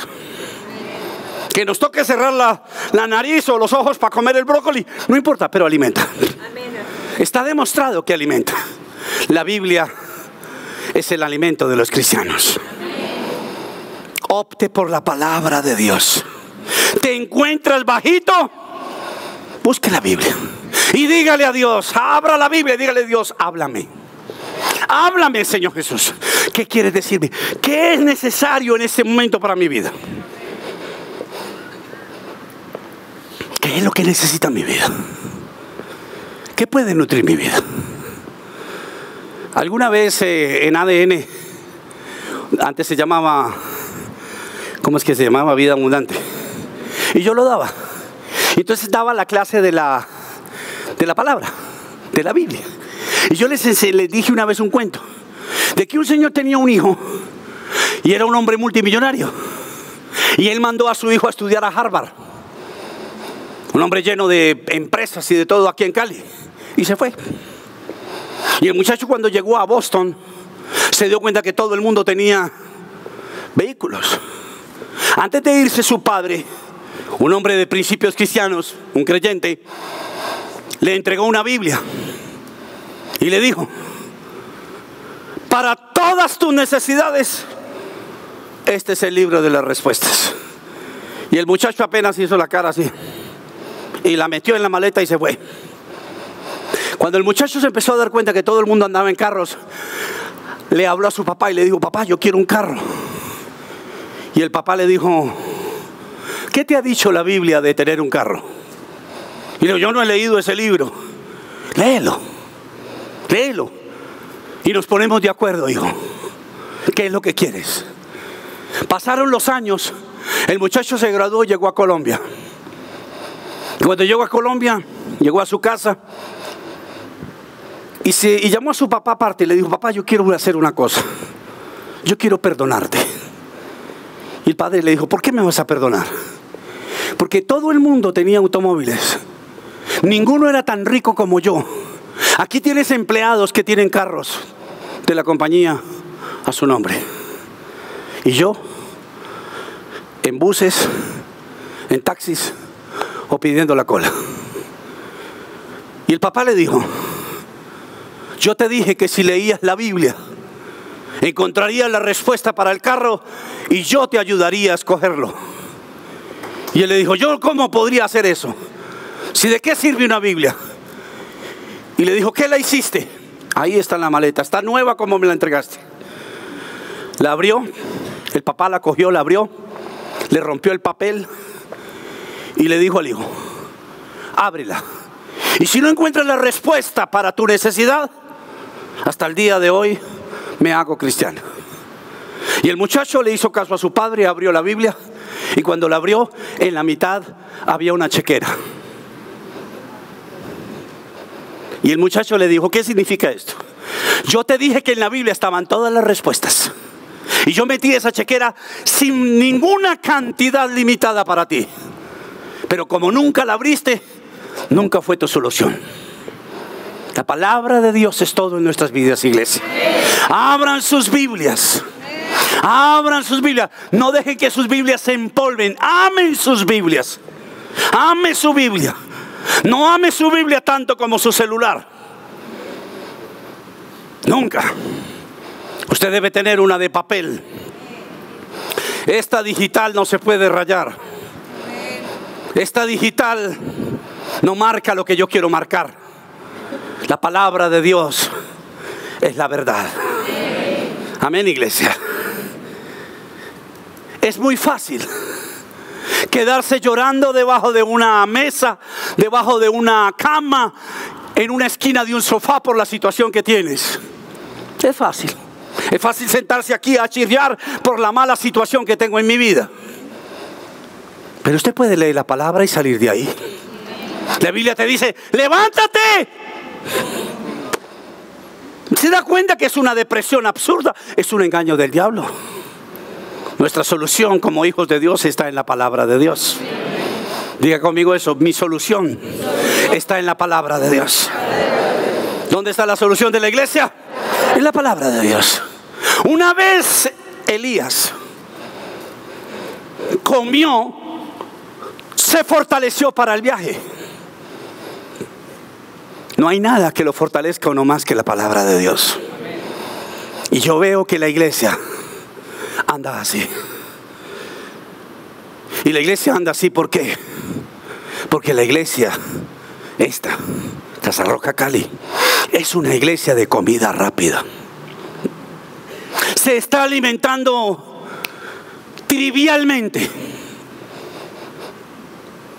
S1: Que nos toque cerrar la nariz o los ojos para comer el brócoli, no importa, pero alimenta. Está demostrado que alimenta. La Biblia es el alimento de los cristianos. Opte por la palabra de Dios. ¿Te encuentras bajito? Busque la Biblia y dígale a Dios, abra la Biblia y dígale a Dios: háblame. Háblame, Señor Jesús. ¿Qué quieres decirme? ¿Qué es necesario en este momento para mi vida? ¿Qué es lo que necesita mi vida? ¿Qué puede nutrir mi vida? Alguna vez en ADN, antes se llamaba, ¿cómo es que se llamaba? Vida Abundante. Y yo lo daba. Y entonces daba la clase de la palabra, de la Biblia. Y yo les dije una vez un cuento. de que un señor tenía un hijo y era un hombre multimillonario. Y él mandó a su hijo a estudiar a Harvard. Un hombre lleno de empresas y de todo aquí en Cali. Y se fue. Y el muchacho, cuando llegó a Boston, se dio cuenta que todo el mundo tenía vehículos. Antes de irse, su padre, un hombre de principios cristianos, un creyente, le entregó una Biblia y le dijo: para todas tus necesidades, este es el libro de las respuestas. Y el muchacho apenas hizo la cara así y la metió en la maleta y se fue. Cuando el muchacho se empezó a dar cuenta que todo el mundo andaba en carros, le habló a su papá y le dijo: papá, yo quiero un carro. Y el papá le dijo: ¿qué te ha dicho la Biblia de tener un carro? Y le dijo: yo no he leído ese libro. Léelo, léelo. Y nos ponemos de acuerdo, hijo. ¿Qué es lo que quieres? Pasaron los años, el muchacho se graduó y llegó a Colombia. Y cuando llegó a Colombia, llegó a su casa y llamó a su papá aparte y le dijo: papá, yo quiero hacer una cosa. Yo quiero perdonarte. Y el padre le dijo: ¿por qué me vas a perdonar? Porque todo el mundo tenía automóviles. Ninguno era tan rico como yo. Aquí tienes empleados que tienen carros de la compañía a su nombre. Y yo, en buses, en taxis o pidiendo la cola. Y el papá le dijo: yo te dije que si leías la Biblia, encontrarías la respuesta para el carro y yo te ayudaría a escogerlo. Y él le dijo: ¿yo cómo podría hacer eso? ¿Si de qué sirve una Biblia? Y le dijo: ¿qué la hiciste? Ahí está en la maleta, está nueva como me la entregaste. La abrió, el papá la cogió, la abrió, le rompió el papel y le dijo al hijo: ábrela. Y si no encuentras la respuesta para tu necesidad, hasta el día de hoy me hago cristiano. Y el muchacho le hizo caso a su padre, abrió la Biblia, y cuando la abrió, en la mitad había una chequera. Y el muchacho le dijo: ¿qué significa esto? Yo te dije que en la Biblia estaban todas las respuestas, y yo metí esa chequera sin ninguna cantidad limitada para ti. Pero como nunca la abriste, nunca fue tu solución. La palabra de Dios es todo en nuestras vidas, iglesia. Abran sus Biblias. Abran sus Biblias. No dejen que sus Biblias se empolven. Amen sus Biblias. Ame su Biblia. No ame su Biblia tanto como su celular. Nunca. Usted debe tener una de papel. Esta digital no se puede rayar. Esta digital no marca lo que yo quiero marcar. La palabra de Dios es la verdad. Amén, iglesia. Es muy fácil quedarse llorando debajo de una mesa, debajo de una cama, en una esquina de un sofá por la situación que tienes. Es fácil. Es fácil sentarse aquí a chirriar por la mala situación que tengo en mi vida. Pero usted puede leer la palabra y salir de ahí. La Biblia te dice: levántate. ¿Se da cuenta que es una depresión absurda? Es un engaño del diablo. Nuestra solución como hijos de Dios está en la palabra de Dios. Diga conmigo eso: mi solución está en la palabra de Dios. ¿Dónde está la solución de la iglesia? En la palabra de Dios. Una vez Elías comió, se fortaleció para el viaje. No hay nada que lo fortalezca uno más que la palabra de Dios. Y yo veo que la iglesia anda así. Y la iglesia anda así, ¿por qué? Porque la iglesia, esta Casa Roca Cali, es una iglesia de comida rápida. Se está alimentando trivialmente.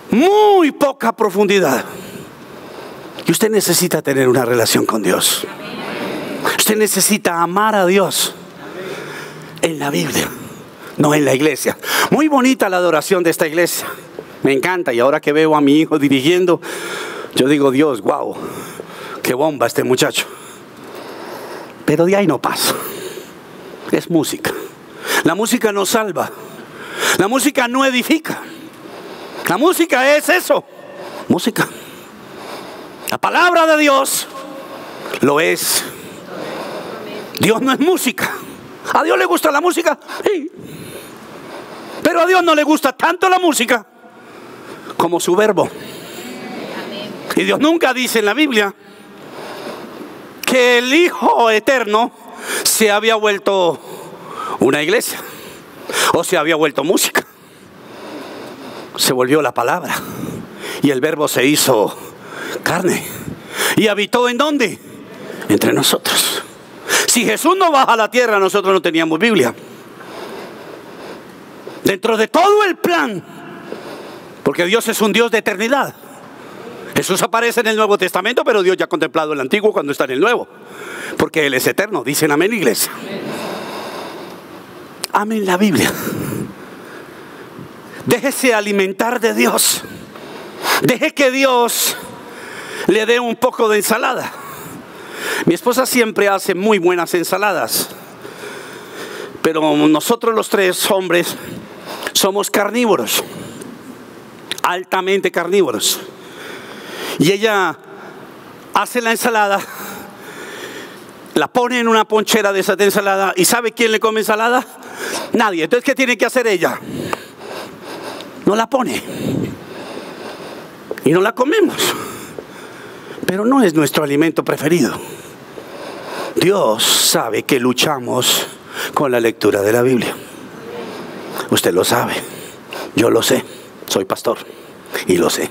S1: Muy poca profundidad. Y usted necesita tener una relación con Dios. Usted necesita amar a Dios en la Biblia, no en la iglesia. Muy bonita la adoración de esta iglesia. Me encanta. Y ahora que veo a mi hijo dirigiendo, yo digo: Dios, wow, qué bomba este muchacho. Pero de ahí no paso. es música. La música no salva. La música no edifica. La música es eso, música. La palabra de Dios lo es. Dios no es música. ¿A Dios le gusta la música? Sí. Pero a Dios no le gusta tanto la música como su verbo. Y Dios nunca dice en la Biblia que el Hijo Eterno se había vuelto una iglesia o se había vuelto música. Se volvió la palabra y el verbo se hizo carne y habitó ¿en dónde? Entre nosotros. Si Jesús no baja a la tierra, nosotros no teníamos Biblia. Dentro de todo el plan, porque Dios es un Dios de eternidad. Jesús aparece en el Nuevo Testamento, pero Dios ya ha contemplado el Antiguo cuando está en el Nuevo, porque Él es eterno. Dicen amén, iglesia. Amen la Biblia. Déjese alimentar de Dios. Deje que Dios le dé un poco de ensalada. Mi esposa siempre hace muy buenas ensaladas, pero nosotros los tres hombres somos carnívoros, altamente carnívoros. Y ella hace la ensalada, la pone en una ponchera de esa de ensalada. ¿Y sabe quién le come ensalada? Nadie. Entonces, ¿qué tiene que hacer ella? No la pone y no la comemos. Pero no es nuestro alimento preferido. Dios sabe que luchamos con la lectura de la Biblia. Usted lo sabe, yo lo sé, soy pastor y lo sé.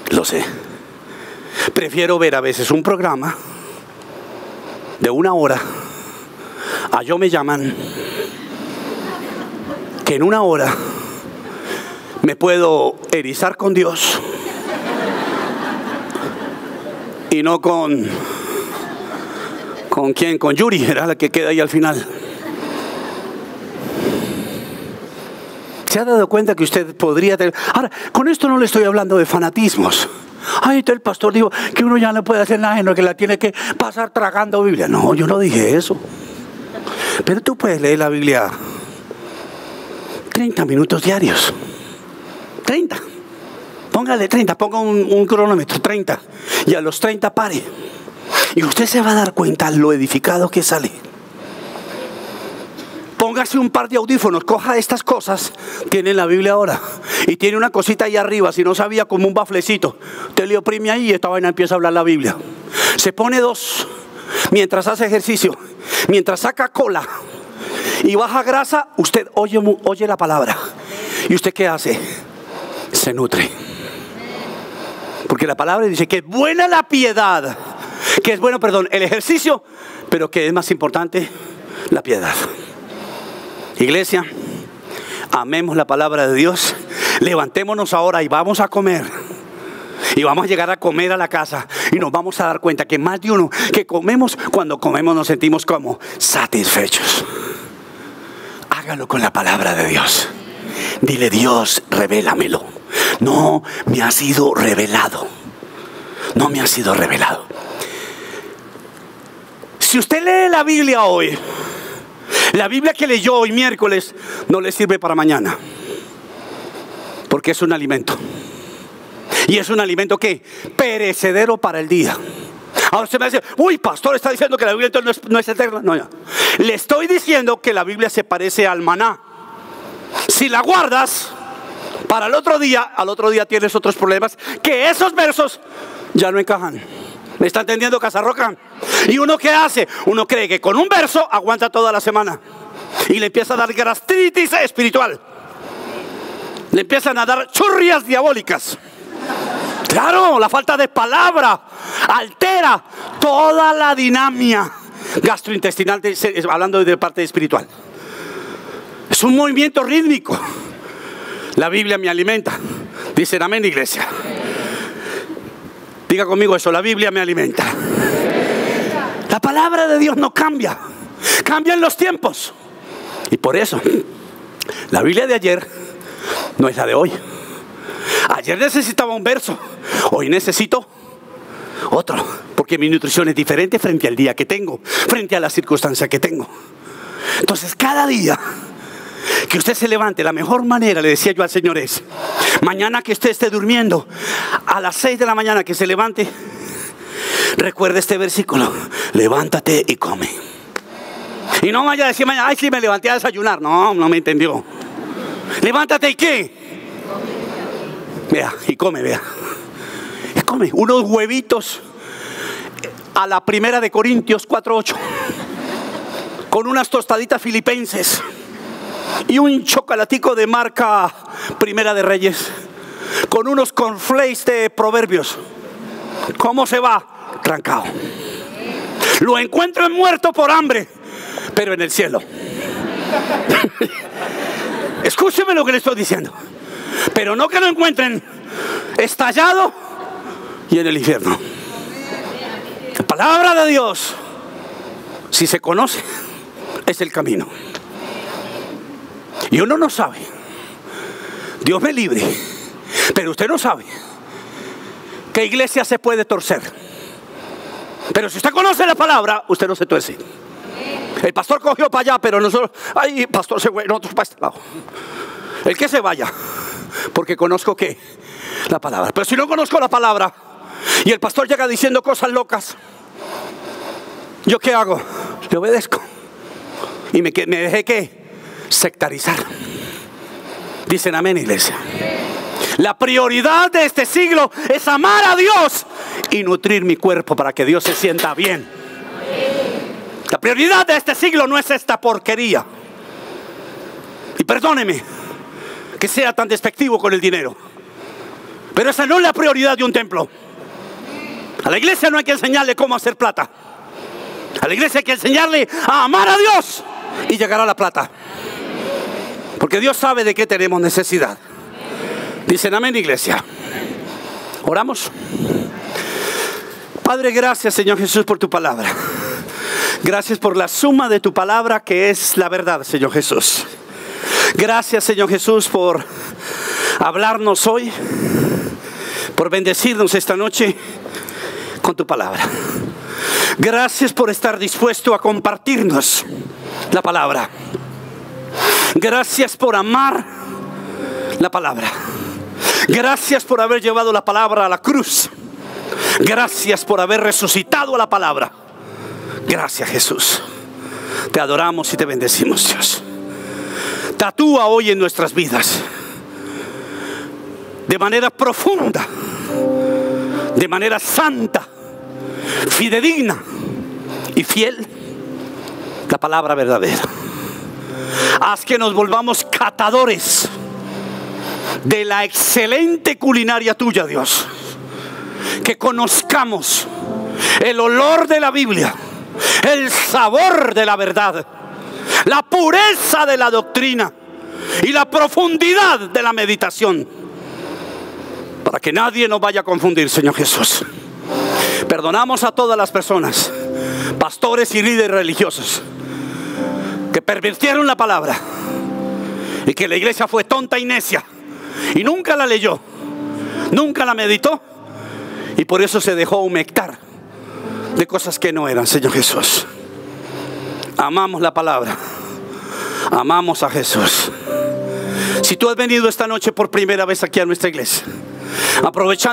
S1: Lo sé. Prefiero ver a veces un programa de 1 hora a Yo Me Llaman, que en 1 hora me puedo erizar con Dios y no ¿con quién? Con Yuri, era la que queda ahí al final. ¿Se ha dado cuenta que usted podría tener? Ahora, con esto no le estoy hablando de fanatismos. Ay, entonces el pastor dijo que uno ya no puede hacer nada, sino que la tiene que pasar tragando Biblia. No, yo no dije eso. Pero tú puedes leer la Biblia 30 minutos diarios. 30. Póngale 30, ponga un cronómetro, 30. Y a los 30 pare. Y usted se va a dar cuenta lo edificado que sale. Póngase un par de audífonos, coja estas cosas, tiene la Biblia ahora. Y tiene una cosita ahí arriba, si no sabía, como un baflecito. Usted le oprime ahí y esta vaina empieza a hablar la Biblia. Se pone 2 mientras hace ejercicio, mientras saca cola y baja grasa, usted oye la palabra. ¿Y usted qué hace? Se nutre. Porque la palabra dice que es buena la piedad, que es bueno, el ejercicio, pero que es más importante la piedad. Iglesia, amemos la palabra de Dios. Levantémonos ahora y vamos a comer. Y vamos a llegar a comer a la casa y nos vamos a dar cuenta que más de uno que comemos, cuando comemos nos sentimos como satisfechos. Hágalo con la palabra de Dios. Dile: Dios, revélamelo. No me ha sido revelado. No me ha sido revelado. Si usted lee la Biblia hoy, la Biblia que leyó hoy miércoles no le sirve para mañana, porque es un alimento. Y es un alimento que perecedero para el día. Ahora usted me dice: uy, pastor, está diciendo que la Biblia no es eterna. No, le estoy diciendo que la Biblia se parece al maná. Si la guardas para el otro día, al otro día tienes otros problemas, que esos versos ya no encajan. ¿Me está entendiendo, Casarroca? ¿Y uno qué hace? Uno cree que con un verso aguanta toda la semana y le empieza a dar gastritis espiritual. Le empiezan a dar churrias diabólicas. Claro, la falta de palabra altera toda la dinámica gastrointestinal, hablando de parte espiritual. Es un movimiento rítmico. La Biblia me alimenta. Dicen amén, iglesia. Diga conmigo eso: la Biblia me alimenta. La palabra de Dios no cambia. Cambian los tiempos. Y por eso la Biblia de ayer no es la de hoy. Ayer necesitaba un verso, hoy necesito Otro, porque mi nutrición es diferente frente al día que tengo, frente a la circunstancia que tengo. Entonces cada día que usted se levante, la mejor manera, le decía yo al Señor, es mañana que usted esté durmiendo, a las 6 de la mañana que se levante, recuerde este versículo: levántate y come. Y no vaya a decir mañana: ay, sí, me levanté a desayunar. No, no me entendió. Levántate y ¿qué? Vea, y come, vea. Y come unos huevitos a la 1 de Corintios 4:8, con unas tostaditas filipenses y un chocolatico de marca Primera de Reyes, con unos cornflakes de Proverbios. ¿Cómo se va? Trancado. Lo encuentro muerto por hambre, pero en el cielo. Escúcheme lo que le estoy diciendo. Pero no que lo encuentren estallado y en el infierno. La palabra de Dios, si se conoce, es el camino. Y uno no sabe. Dios me libre. Pero usted no sabe qué iglesia se puede torcer. Pero si usted conoce la palabra, usted no se tuerce. El pastor cogió para allá, pero nosotros, ay, pastor se fue, nosotros para este lado. El que se vaya, porque conozco que la palabra. Pero si no conozco la palabra y el pastor llega diciendo cosas locas, ¿yo qué hago? Le obedezco. Y me dejé ¿qué? Sectarizar. Dicen amén, iglesia. La prioridad de este siglo es amar a Dios y nutrir mi cuerpo para que Dios se sienta bien. La prioridad de este siglo no es esta porquería. Y perdóneme que sea tan despectivo con el dinero, pero esa no es la prioridad de un templo. A la iglesia no hay que enseñarle cómo hacer plata. A la iglesia hay que enseñarle a amar a Dios y llegará la plata. Porque Dios sabe de qué tenemos necesidad. Dicen amén, iglesia. Oramos. Padre, gracias, Señor Jesús, por tu palabra. Gracias por la suma de tu palabra, que es la verdad, Señor Jesús. Gracias, Señor Jesús, por hablarnos hoy, por bendecirnos esta noche con tu palabra. Gracias por estar dispuesto a compartirnos la palabra. Gracias por amar la palabra. Gracias por haber llevado la palabra a la cruz. Gracias por haber resucitado a la palabra. Gracias, Jesús. Te adoramos y te bendecimos, Dios. Tatúa hoy en nuestras vidas de manera profunda, de manera santa, fidedigna y fiel, la palabra verdadera. Haz que nos volvamos catadores de la excelente culinaria tuya, Dios. Que conozcamos el olor de la Biblia, el sabor de la verdad, la pureza de la doctrina y la profundidad de la meditación, para que nadie nos vaya a confundir, Señor Jesús. Perdonamos a todas las personas, pastores y líderes religiosos, que pervirtieron la palabra y que la iglesia fue tonta y necia y nunca la leyó, nunca la meditó, y por eso se dejó humectar de cosas que no eran, Señor Jesús. Amamos la palabra, amamos a Jesús. Si tú has venido esta noche por primera vez aquí a nuestra iglesia, aprovechando